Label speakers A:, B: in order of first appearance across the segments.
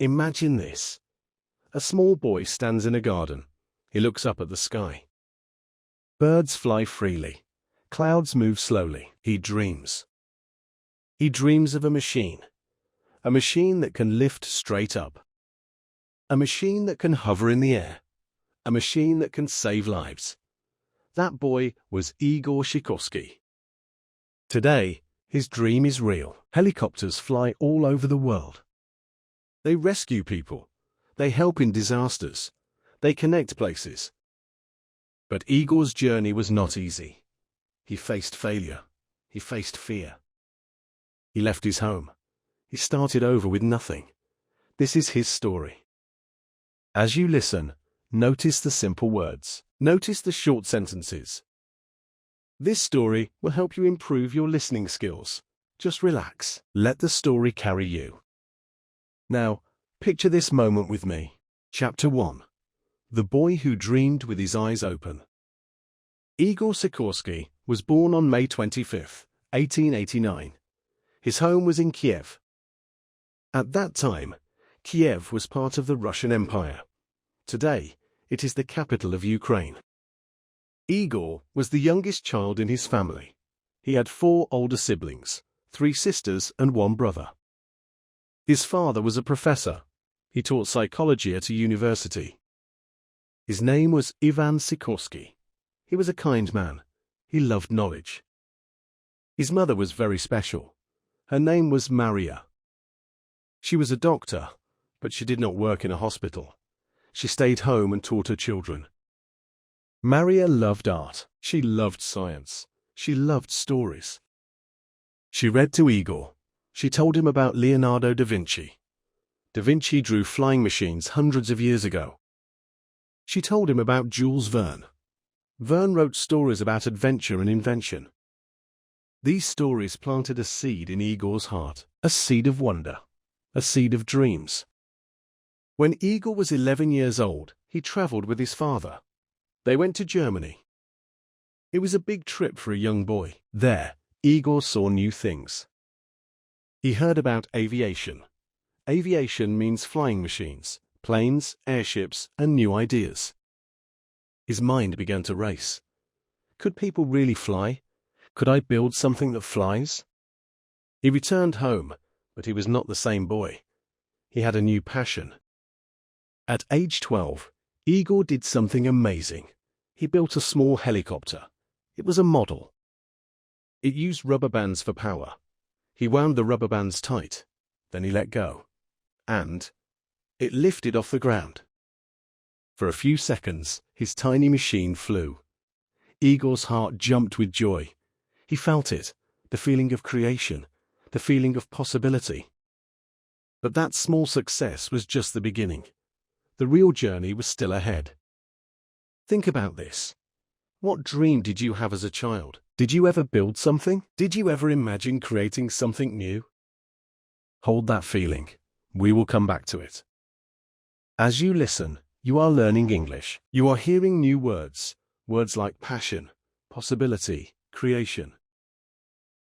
A: Imagine this. A small boy stands in a garden. He looks up at the sky. Birds fly freely. Clouds move slowly. He dreams. He dreams of a machine that can lift straight up, a machine that can hover in the air, a machine that can save lives. That boy was Igor Sikorsky. Today, his dream is real. Helicopters fly all over the world. They rescue people. They help in disasters. They connect places. But Igor's journey was not easy. He faced failure. He faced fear. He left his home. He started over with nothing. This is his story. As you listen, notice the simple words. Notice the short sentences. This story will help you improve your listening skills. Just relax. Let the story carry you. Now, picture this moment with me. Chapter 1. The Boy Who Dreamed with His Eyes Open. Igor Sikorsky was born on May 25, 1889. His home was in Kiev. At that time, Kiev was part of the Russian Empire. Today, it is the capital of Ukraine. Igor was the youngest child in his family. He had 4 older siblings, 3 sisters and 1 brother. His father was a professor. He taught psychology at a university. His name was Ivan Sikorsky. He was a kind man. He loved knowledge. His mother was very special. Her name was Maria. She was a doctor, but she did not work in a hospital. She stayed home and taught her children. Maria loved art. She loved science. She loved stories. She read to Igor. She told him about Leonardo da Vinci. Da Vinci drew flying machines hundreds of years ago. She told him about Jules Verne. Verne wrote stories about adventure and invention. These stories planted a seed in Igor's heart, a seed of wonder, a seed of dreams. When Igor was 11 years old, he traveled with his father. They went to Germany. It was a big trip for a young boy. There, Igor saw new things. He heard about aviation. Aviation means flying machines, planes, airships, and new ideas. His mind began to race. Could people really fly? Could I build something that flies? He returned home, but he was not the same boy. He had a new passion. At age 12, Igor did something amazing. He built a small helicopter. It was a model. It used rubber bands for power. He wound the rubber bands tight. Then he let go. And it lifted off the ground. For a few seconds, his tiny machine flew. Igor's heart jumped with joy. He felt it, the feeling of creation, the feeling of possibility. But that small success was just the beginning. The real journey was still ahead. Think about this. What dream did you have as a child? Did you ever build something? Did you ever imagine creating something new? Hold that feeling. We will come back to it. As you listen, you are learning English. You are hearing new words, words like passion, possibility, creation.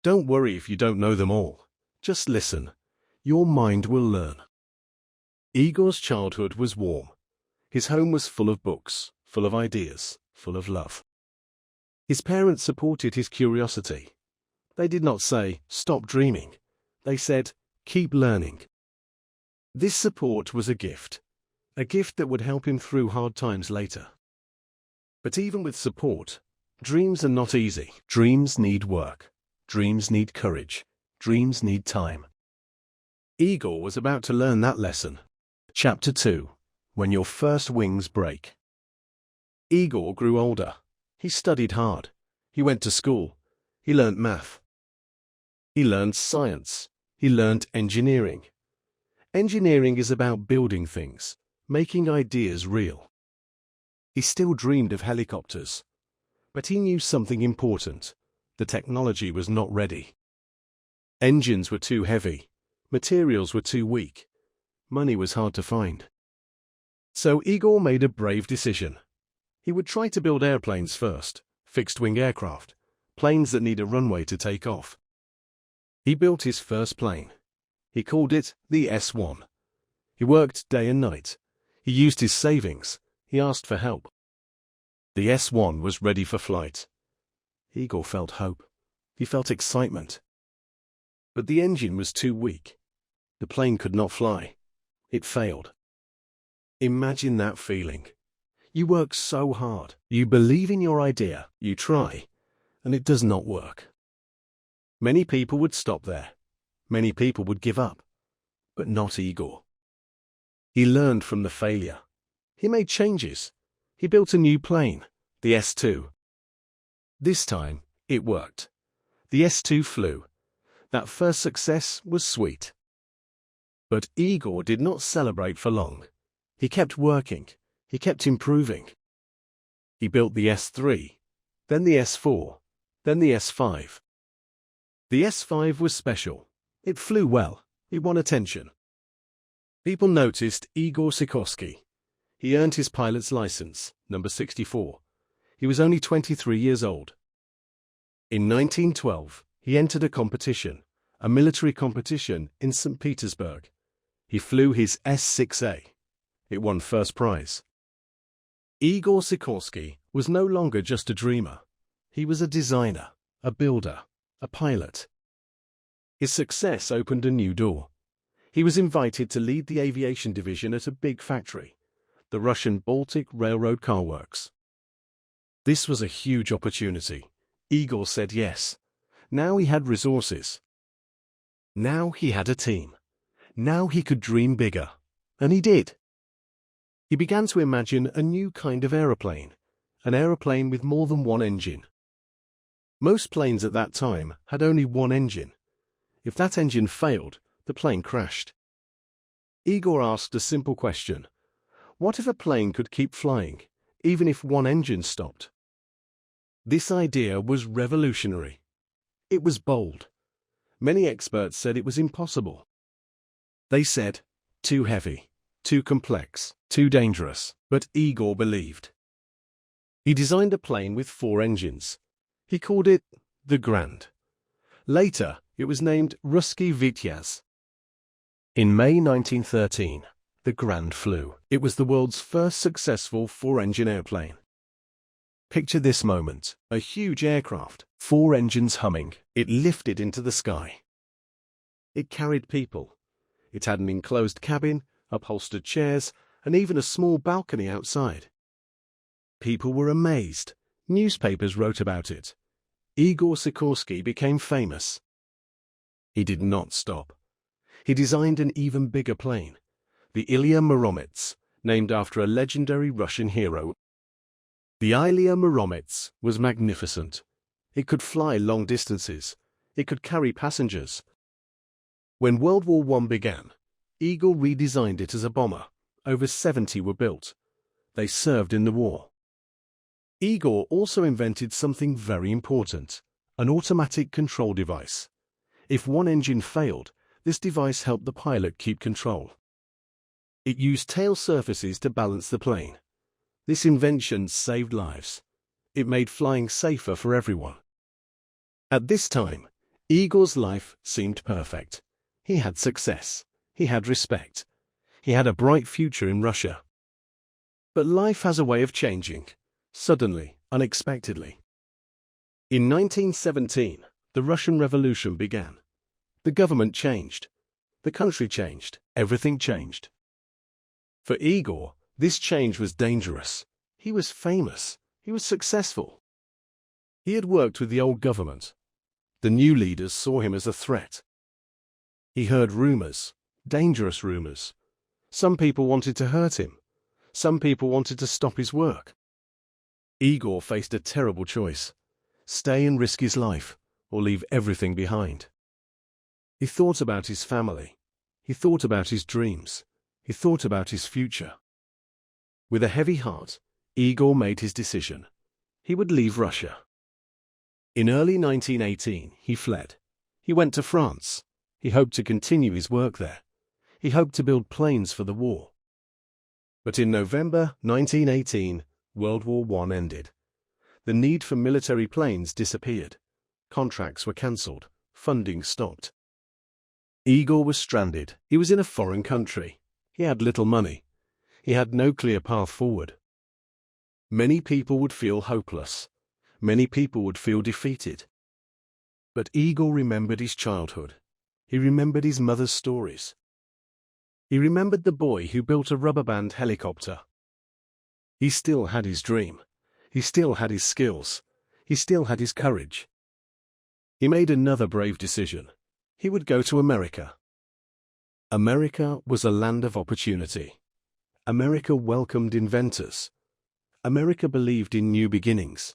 A: Don't worry if you don't know them all. Just listen. Your mind will learn. Igor's childhood was warm. His home was full of books, full of ideas, full of love. His parents supported his curiosity. They did not say, "Stop dreaming." They said, "Keep learning." This support was a gift that would help him through hard times later. But even with support, dreams are not easy. Dreams need work. Dreams need courage. Dreams need time. Igor was about to learn that lesson. Chapter 2. When Your First Wings Break. Igor grew older. He studied hard. He went to school. He learned math. He learned science. He learned engineering. Engineering is about building things, making ideas real. He still dreamed of helicopters. But he knew something important. The technology was not ready. Engines were too heavy. Materials were too weak. Money was hard to find. So Igor made a brave decision. He would try to build airplanes first, fixed-wing aircraft, planes that need a runway to take off. He built his first plane. He called it the S-1. He worked day and night. He used his savings. He asked for help. The S-1 was ready for flight. Igor felt hope. He felt excitement. But the engine was too weak. The plane could not fly. It failed. Imagine that feeling. You work so hard. You believe in your idea. You try. And it does not work. Many people would stop there. Many people would give up. But not Igor. He learned from the failure. He made changes. He built a new plane, the S-2. This time, it worked. The S-2 flew. That first success was sweet. But Igor did not celebrate for long. He kept working. He kept improving. He built the S-3, then the S-4, then the S-5. The S-5 was special. It flew well. It won attention. People noticed Igor Sikorsky. He earned his pilot's license, number 64. He was only 23 years old. In 1912, he entered a competition, a military competition in St. Petersburg. He flew his S-6A. It won first prize. Igor Sikorsky was no longer just a dreamer. He was a designer, a builder, a pilot. His success opened a new door. He was invited to lead the aviation division at a big factory, the Russian Baltic Railroad Car Works. This was a huge opportunity. Igor said yes. Now he had resources. Now he had a team. Now he could dream bigger. And he did. He began to imagine a new kind of aeroplane, an aeroplane with more than one engine. Most planes at that time had only one engine. If that engine failed, the plane crashed. Igor asked a simple question. What if a plane could keep flying, even if one engine stopped? This idea was revolutionary. It was bold. Many experts said it was impossible. They said, too heavy, too complex, too dangerous. But Igor believed. He designed a plane with 4 engines. He called it the Grand. Later, it was named Ruski Vityaz. In May 1913, the Grand flew. It was the world's first successful 4-engine airplane. Picture this moment. A huge aircraft, 4 engines humming. It lifted into the sky. It carried people. It had an enclosed cabin, upholstered chairs, and even a small balcony outside. People were amazed. Newspapers wrote about it. Igor Sikorsky became famous. He did not stop. He designed an even bigger plane, the Ilya Muromets, named after a legendary Russian hero. The Ilya Muromets was magnificent. It could fly long distances. It could carry passengers. When World War I began, Igor redesigned it as a bomber. Over 70 were built. They served in the war. Igor also invented something very important, an automatic control device. If one engine failed, this device helped the pilot keep control. It used tail surfaces to balance the plane. This invention saved lives. It made flying safer for everyone. At this time, Igor's life seemed perfect. He had success. He had respect. He had a bright future in Russia. But life has a way of changing, suddenly, unexpectedly. In 1917, the Russian Revolution began. The government changed. The country changed. Everything changed. For Igor, this change was dangerous. He was famous. He was successful. He had worked with the old government. The new leaders saw him as a threat. He heard rumors, dangerous rumors. Some people wanted to hurt him. Some people wanted to stop his work. Igor faced a terrible choice: stay and risk his life, or leave everything behind. He thought about his family. He thought about his dreams. He thought about his future. With a heavy heart, Igor made his decision. He would leave Russia. In early 1918, he fled. He went to France. He hoped to continue his work there. He hoped to build planes for the war. But in November 1918, World War I ended. The need for military planes disappeared. Contracts were cancelled. Funding stopped. Igor was stranded. He was in a foreign country. He had little money. He had no clear path forward. Many people would feel hopeless. Many people would feel defeated. But Igor remembered his childhood. He remembered his mother's stories. He remembered the boy who built a rubber band helicopter. He still had his dream. He still had his skills. He still had his courage. He made another brave decision. He would go to America. America was a land of opportunity. America welcomed inventors. America believed in new beginnings.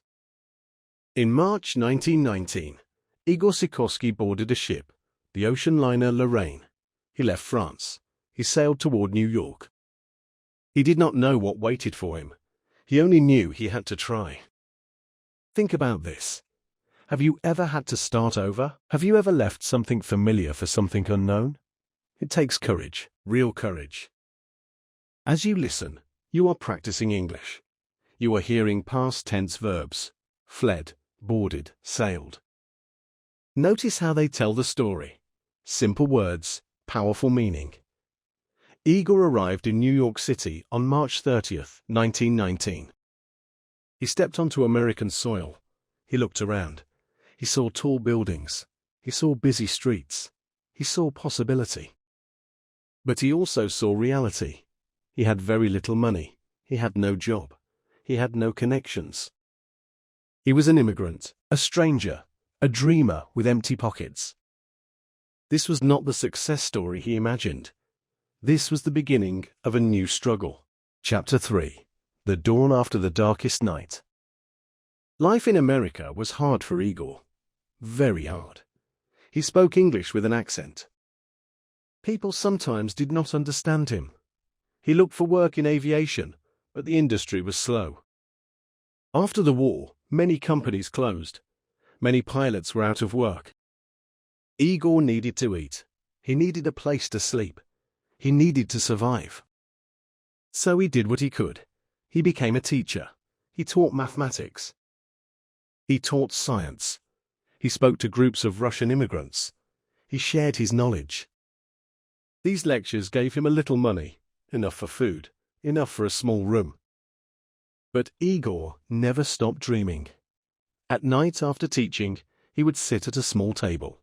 A: In March 1919, Igor Sikorsky boarded a ship, the ocean liner Lorraine. He left France. He sailed toward New York. He did not know what waited for him. He only knew he had to try. Think about this. Have you ever had to start over? Have you ever left something familiar for something unknown? It takes courage, real courage. As you listen, you are practicing English. You are hearing past tense verbs: fled, boarded, sailed. Notice how they tell the story. Simple words, powerful meaning. Igor arrived in New York City on March 30th, 1919. He stepped onto American soil. He looked around. He saw tall buildings. He saw busy streets. He saw possibility. But he also saw reality. He had very little money. He had no job. He had no connections. He was an immigrant, a stranger, a dreamer with empty pockets. This was not the success story he imagined. This was the beginning of a new struggle. Chapter 3: The Dawn After the Darkest Night. Life in America was hard for Igor. Very hard. He spoke English with an accent. People sometimes did not understand him. He looked for work in aviation, but the industry was slow. After the war, many companies closed. Many pilots were out of work. Igor needed to eat. He needed a place to sleep. He needed to survive. So he did what he could. He became a teacher. He taught mathematics. He taught science. He spoke to groups of Russian immigrants. He shared his knowledge. These lectures gave him a little money, enough for food, enough for a small room. But Igor never stopped dreaming. At night after teaching, he would sit at a small table.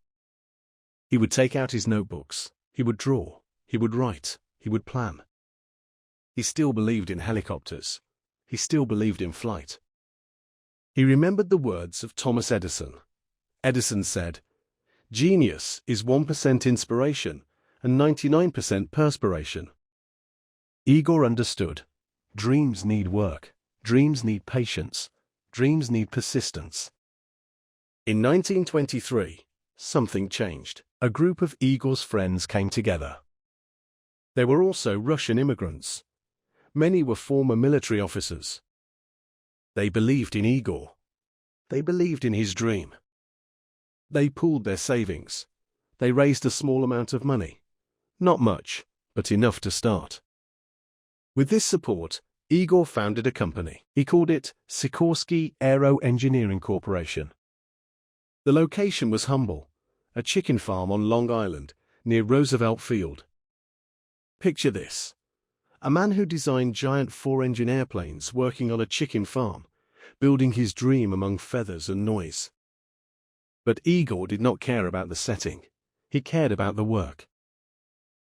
A: He would take out his notebooks. He would draw. He would write. He would plan. He still believed in helicopters. He still believed in flight. He remembered the words of Thomas Edison. Edison said, "Genius is 1% inspiration and 99% perspiration." Igor understood. Dreams need work. Dreams need patience. Dreams need persistence. In 1923, something changed. A group of Igor's friends came together. They were also Russian immigrants. Many were former military officers. They believed in Igor. They believed in his dream. They pooled their savings. They raised a small amount of money. Not much, but enough to start. With this support, Igor founded a company. He called it Sikorsky Aero Engineering Corporation. The location was humble, a chicken farm on Long Island, near Roosevelt Field. Picture this: a man who designed giant four-engine airplanes working on a chicken farm, building his dream among feathers and noise. But Igor did not care about the setting. He cared about the work.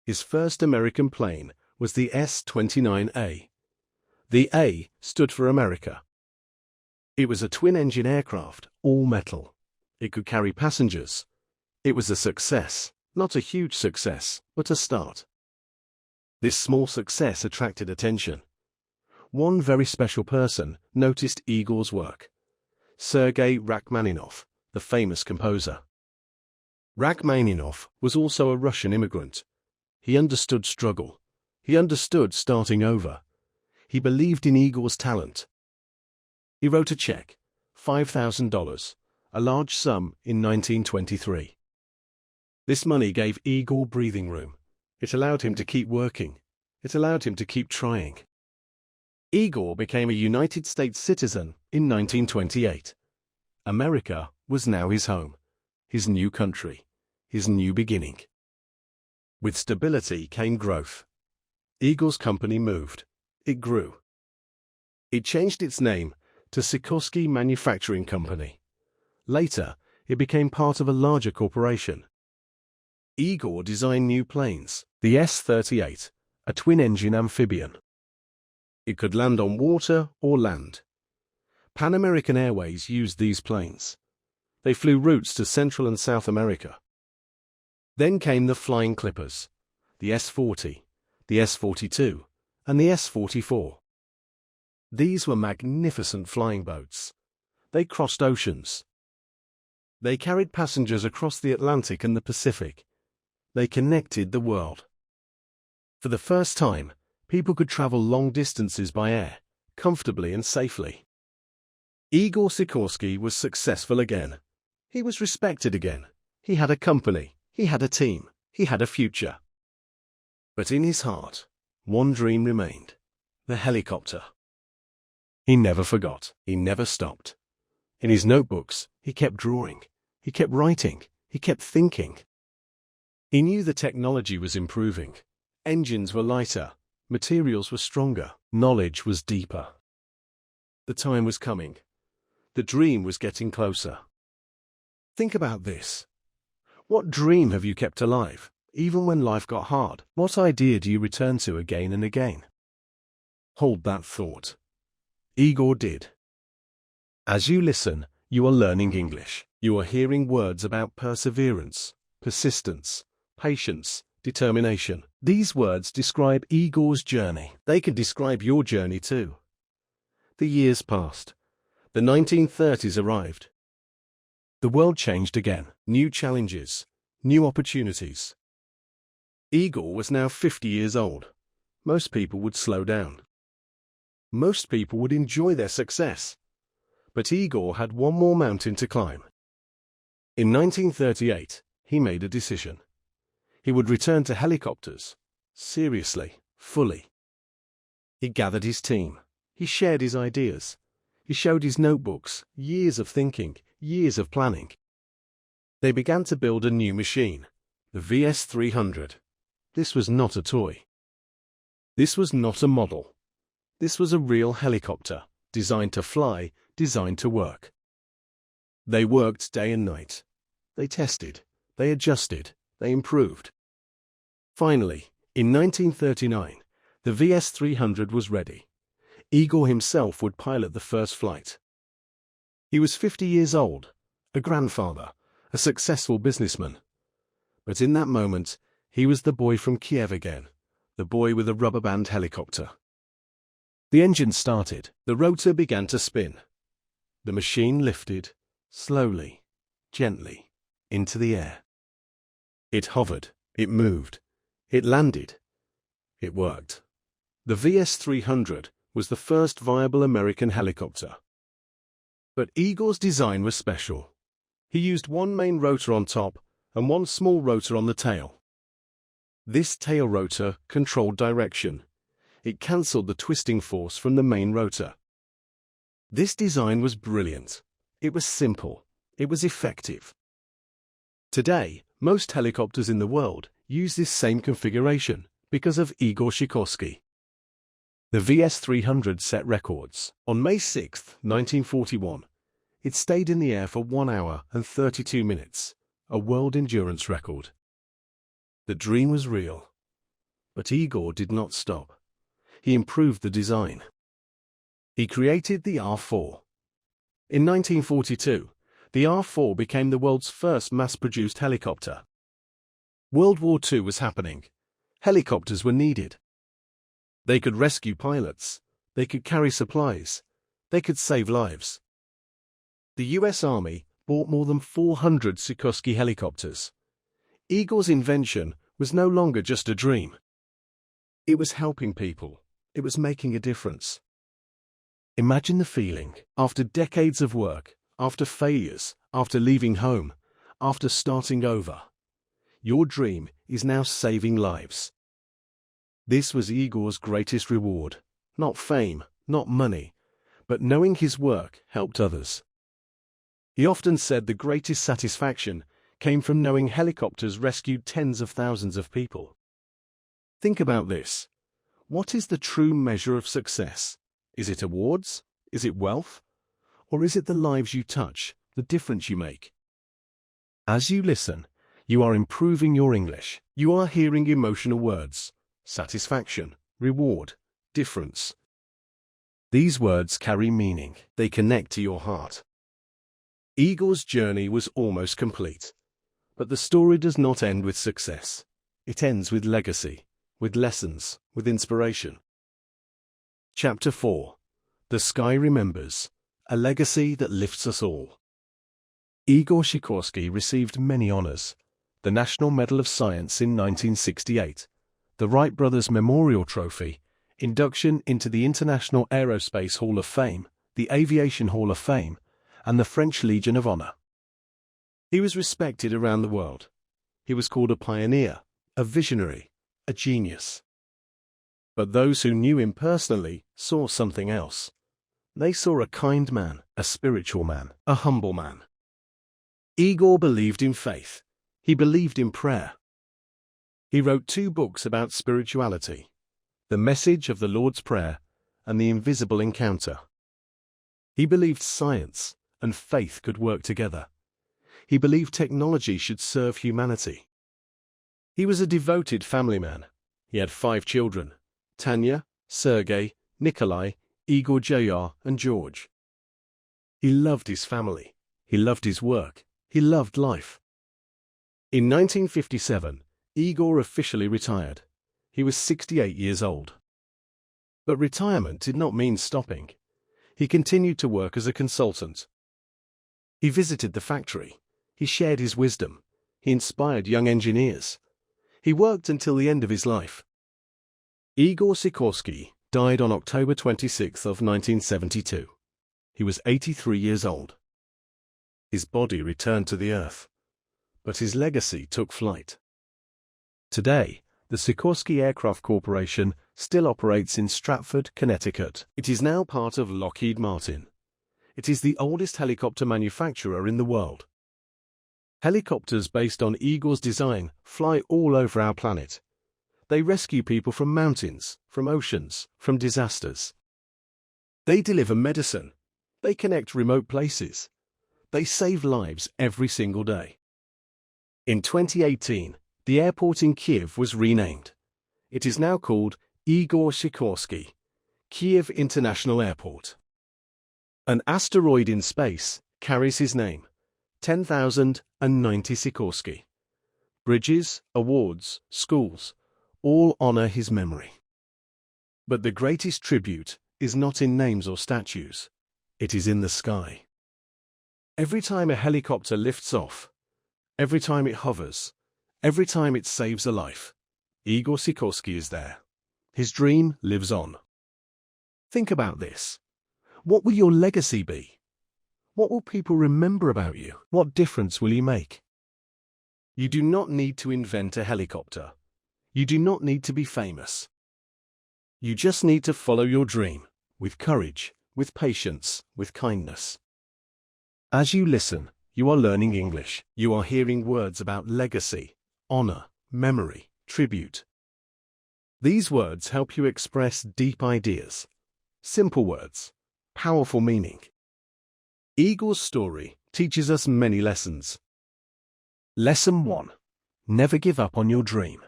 A: His first American plane was the S-29A. The A stood for America. It was a twin-engine aircraft, all metal. It could carry passengers. It was a success, not a huge success, but a start. This small success attracted attention. One very special person noticed Igor's work: Sergei Rachmaninoff, the famous composer. Rachmaninoff was also a Russian immigrant. He understood struggle. He understood starting over. He believed in Igor's talent. He wrote a check, $5,000, a large sum in 1923. This money gave Igor breathing room. It allowed him to keep working. It allowed him to keep trying. Igor became a United States citizen in 1928. America was now his home, his new country, his new beginning. With stability came growth. Igor's company moved. It grew. It changed its name to Sikorsky Manufacturing Company. Later, it became part of a larger corporation. Igor designed new planes, the S-38, a twin-engine amphibian. It could land on water or land. Pan American Airways used these planes. They flew routes to Central and South America. Then came the flying clippers, the S-40, the S-42, and the S-44. These were magnificent flying boats. They crossed oceans. They carried passengers across the Atlantic and the Pacific. They connected the world. For the first time, people could travel long distances by air, comfortably and safely. Igor Sikorsky was successful again. He was respected again. He had a company. He had a team. He had a future. But in his heart, one dream remained: the helicopter. He never forgot. He never stopped. In his notebooks, he kept drawing. He kept writing. He kept thinking. He knew the technology was improving. Engines were lighter. Materials were stronger. Knowledge was deeper. The time was coming. The dream was getting closer. Think about this. What dream have you kept alive, even when life got hard? What idea do you return to again and again? Hold that thought. Igor did. As you listen, you are learning English. You are hearing words about perseverance, persistence, patience, determination. These words describe Igor's journey. They can describe your journey too. The years passed. The 1930s arrived. The world changed again. New challenges, new opportunities. Igor was now 50 years old. Most people would slow down. Most people would enjoy their success. But Igor had one more mountain to climb. In 1938, he made a decision. He would return to helicopters. Seriously, fully. He gathered his team. He shared his ideas. He showed his notebooks, years of thinking, years of planning. They began to build a new machine, the VS-300. This was not a toy. This was not a model. This was a real helicopter, designed to fly, designed to work. They worked day and night. They tested, they adjusted, they improved. Finally, in 1939, the VS-300 was ready. Igor himself would pilot the first flight. He was 50 years old, a grandfather, a successful businessman. But in that moment, he was the boy from Kiev again, the boy with a rubber band helicopter. The engine started. The rotor began to spin. The machine lifted, slowly, gently, into the air. It hovered, it moved, it landed. It worked. The VS-300 was the first viable American helicopter. But Igor's design was special. He used one main rotor on top and one small rotor on the tail. This tail rotor controlled direction. It cancelled the twisting force from the main rotor. This design was brilliant. It was simple. It was effective. Today, most helicopters in the world use this same configuration because of Igor Sikorsky. The VS-300 set records. On May 6, 1941, it stayed in the air for 1 hour and 32 minutes, a world endurance record. The dream was real. But Igor did not stop. He improved the design. He created the R-4. In 1942, the R-4 became the world's first mass-produced helicopter. World War II was happening. Helicopters were needed. They could rescue pilots. They could carry supplies. They could save lives. The US Army bought more than 400 Sikorsky helicopters. Igor's invention was no longer just a dream. It was helping people. It was making a difference. Imagine the feeling after decades of work, after failures, after leaving home, after starting over. Your dream is now saving lives. This was Igor's greatest reward. Not fame, not money, but knowing his work helped others. He often said the greatest satisfaction came from knowing helicopters rescued tens of thousands of people. Think about this. What is the true measure of success? Is it awards? Is it wealth? Or is it the lives you touch, the difference you make? As you listen, you are improving your English. You are hearing emotional words: satisfaction, reward, difference. These words carry meaning. They connect to your heart. Igor's journey was almost complete. But the story does not end with success. It ends with legacy, with lessons, with inspiration. Chapter 4. The Sky Remembers, a legacy that lifts us all. Igor Sikorsky received many honors: the National Medal of Science in 1968, the Wright Brothers Memorial Trophy, induction into the International Aerospace Hall of Fame, the Aviation Hall of Fame, and the French Legion of Honor. He was respected around the world. He was called a pioneer, a visionary, a genius. But those who knew him personally saw something else. They saw a kind man, a spiritual man, a humble man. Igor believed in faith. He believed in prayer. He wrote 2 books about spirituality: The Message of the Lord's Prayer and The Invisible Encounter. He believed science and faith could work together. He believed technology should serve humanity. He was a devoted family man. He had 5 children: Tanya, Sergei, Nikolai, Igor Jr., and George. He loved his family. He loved his work. He loved life. In 1957, Igor officially retired. He was 68 years old. But retirement did not mean stopping. He continued to work as a consultant. He visited the factory. He shared his wisdom. He inspired young engineers. He worked until the end of his life. Igor Sikorsky died on October 26 of 1972. He was 83 years old. His body returned to the earth, but his legacy took flight. Today, the Sikorsky Aircraft Corporation still operates in Stratford, Connecticut. It is now part of Lockheed Martin. It is the oldest helicopter manufacturer in the world. Helicopters based on Igor's design fly all over our planet. They rescue people from mountains, from oceans, from disasters. They deliver medicine. They connect remote places. They save lives every single day. In 2018, the airport in Kiev was renamed. It is now called Igor Sikorsky, Kiev International Airport. An asteroid in space carries his name, 10,090 Sikorsky. Bridges, awards, schools, all honor his memory. But the greatest tribute is not in names or statues. It is in the sky. Every time a helicopter lifts off, every time it hovers, every time it saves a life, Igor Sikorsky is there. His dream lives on. Think about this. What will your legacy be? What will people remember about you? What difference will you make? You do not need to invent a helicopter. You do not need to be famous. You just need to follow your dream, with courage, with patience, with kindness. As you listen, you are learning English. You are hearing words about legacy, honor, memory, tribute. These words help you express deep ideas. Simple words, powerful meaning. Igor's story teaches us many lessons. Lesson 1. Never give up on your dream.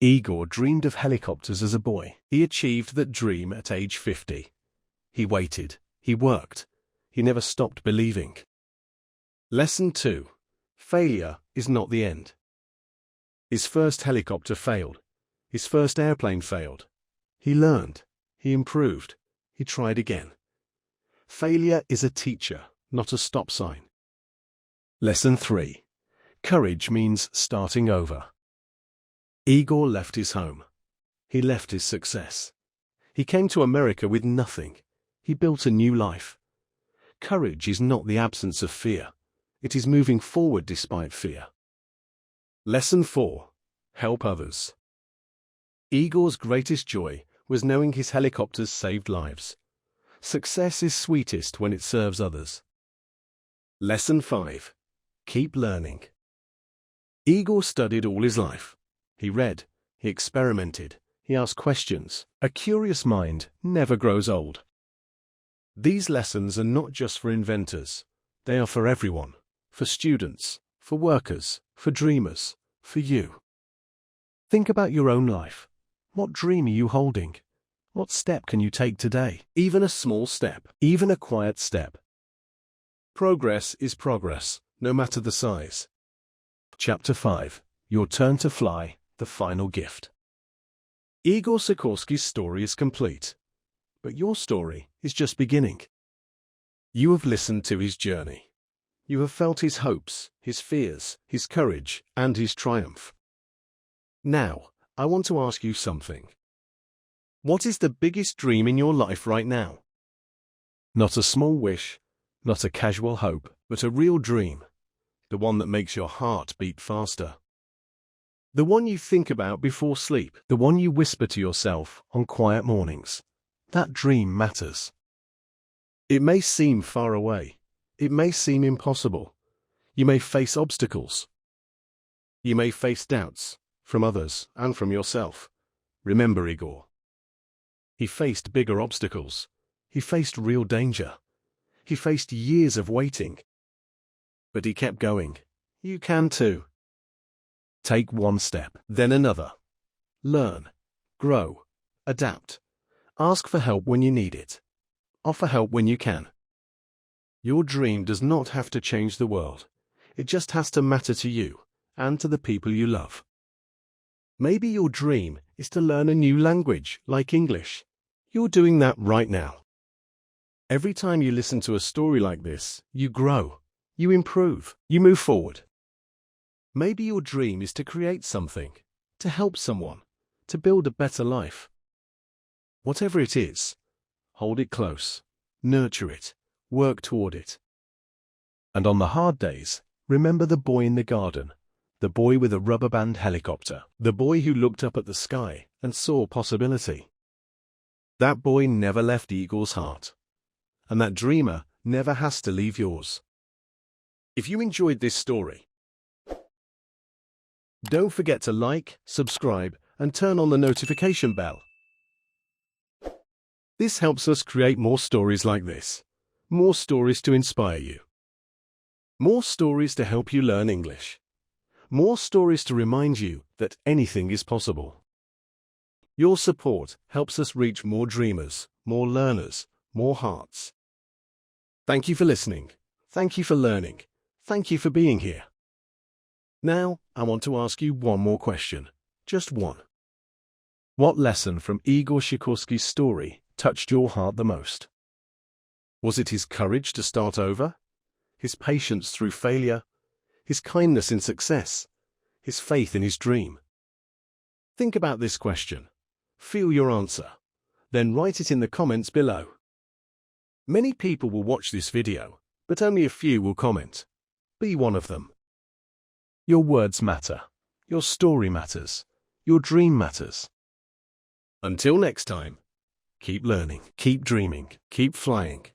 A: Igor dreamed of helicopters as a boy. He achieved that dream at age 50. He waited. He worked. He never stopped believing. Lesson 2. Failure is not the end. His first helicopter failed. His first airplane failed. He learned. He improved. He tried again. Failure is a teacher, not a stop sign. Lesson 3. Courage means starting over. Igor left his home. He left his success. He came to America with nothing. He built a new life. Courage is not the absence of fear. It is moving forward despite fear. Lesson 4. Help others. Igor's greatest joy was knowing his helicopters saved lives. Success is sweetest when it serves others. Lesson 5. Keep learning. Igor studied all his life. He read, he experimented, He asks questions. A curious mind never grows old. These lessons are not just for inventors. They are for everyone. For students, for workers, for dreamers, for you. Think about your own life. What dream are you holding? What step can you take today? Even a small step, even a quiet step. Progress is progress, no matter the size. Chapter 5. Your Turn to Fly, the Final Gift. Igor Sikorsky's story is complete, but your story is just beginning. You have listened to his journey. You have felt his hopes, his fears, his courage, and his triumph. Now, I want to ask you something. What is the biggest dream in your life right now? Not a small wish, not a casual hope, but a real dream. The one that makes your heart beat faster. The one you think about before sleep. The one you whisper to yourself on quiet mornings. That dream matters. It may seem far away. It may seem impossible. You may face obstacles. You may face doubts from others and from yourself. Remember Igor. He faced bigger obstacles. He faced real danger. He faced years of waiting. But he kept going. You can too. Take one step, then another. Learn, grow, adapt. Ask for help when you need it. Offer help when you can. Your dream does not have to change the world. It just has to matter to you and to the people you love. Maybe your dream is to learn a new language, like English. You're doing that right now. Every time you listen to a story like this, you grow, you improve, you move forward. Maybe your dream is to create something, to help someone, to build a better life. Whatever it is, hold it close, nurture it, work toward it. And on the hard days, remember the boy in the garden, the boy with a rubber band helicopter, the boy who looked up at the sky and saw possibility. That boy never left Igor's heart, and that dreamer never has to leave yours. If you enjoyed this story, don't forget to like, subscribe, and turn on the notification bell. This helps us create more stories like this, more stories to inspire you, more stories to help you learn English, more stories to remind you that anything is possible. Your support helps us reach more dreamers, more learners, more hearts. Thank you for listening. Thank you for learning. Thank you for being here. Now, I want to ask you one more question. Just one. What lesson from Igor Sikorsky's story touched your heart the most? Was it his courage to start over? His patience through failure? His kindness in success? His faith in his dream? Think about this question. Feel your answer. Then write it in the comments below. Many people will watch this video, but only a few will comment. Be one of them. Your words matter. Your story matters. Your dream matters. Until next time, keep learning, keep dreaming, keep flying.